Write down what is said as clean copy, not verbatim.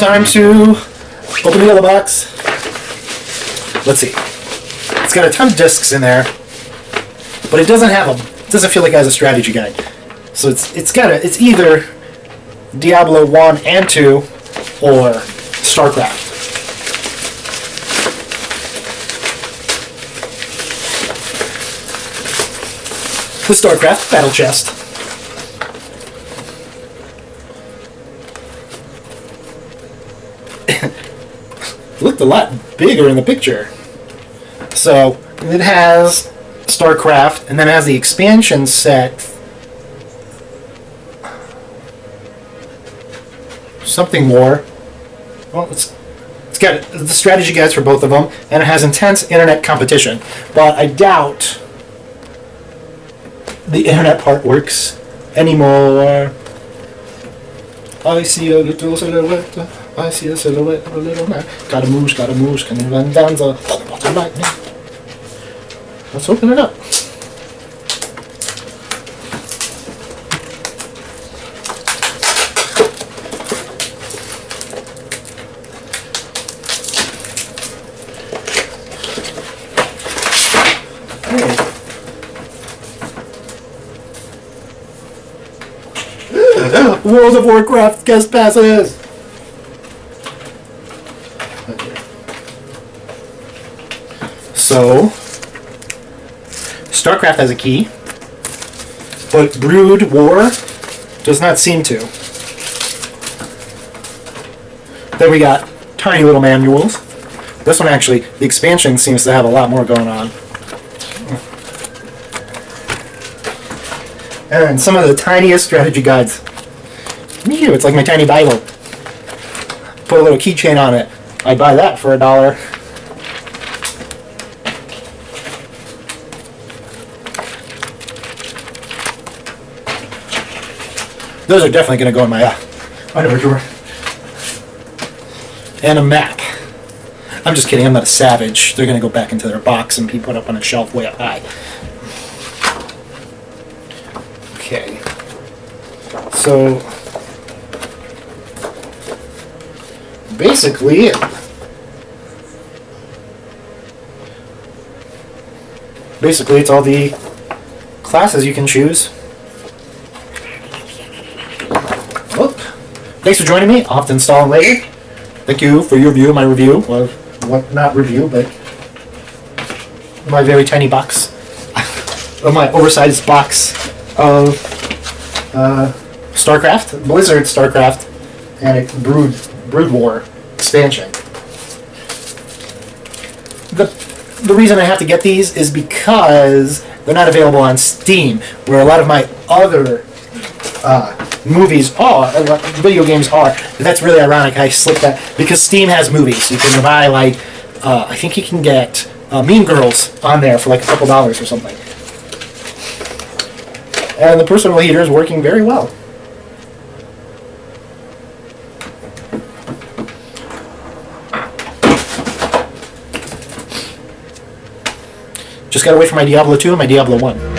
time to open the other box. Let's see. It's got a ton of discs in there, but it doesn't have a. Doesn't feel like it has a strategy guide. So it's either Diablo 1 and 2 or StarCraft. The StarCraft battle chest. It looked a lot bigger in the picture. So it has StarCraft, and then it has the expansion set. Something more. Well, it's got the strategy guides for both of them, and it has intense internet competition. But I doubt the internet part works anymore. I see a little silhouette. I see a silhouette of a little man. Got a moose, can you run down the bottom lightning? Let's open it up. World of Warcraft guest passes! Okay. So, StarCraft has a key, but Brood War does not seem to. Then we got tiny little manuals. This one actually, the expansion seems to have a lot more going on. And some of the tiniest strategy guides. Me too, it's like my tiny Bible. Put a little keychain on it. I'd buy that for $1. Those are definitely going to go in my underwear drawer. And a map. I'm just kidding, I'm not a savage. They're going to go back into their box and be put up on a shelf way up high. Okay. So, basically, it's all the classes you can choose. Oh, thanks for joining me. I'll have to install them later. Thank you for your view of my review. Well, not review, but my very tiny box. Of my oversized box of StarCraft, Blizzard StarCraft, and a Brood War expansion. The reason I have to get these is because they're not available on Steam, where a lot of my other movies are, video games are. That's really ironic. I slipped that because Steam has movies. You can buy like, I think you can get Mean Girls on there for like a couple dollars or something. And the personal heater is working very well. Just gotta wait for my Diablo 2 and my Diablo 1.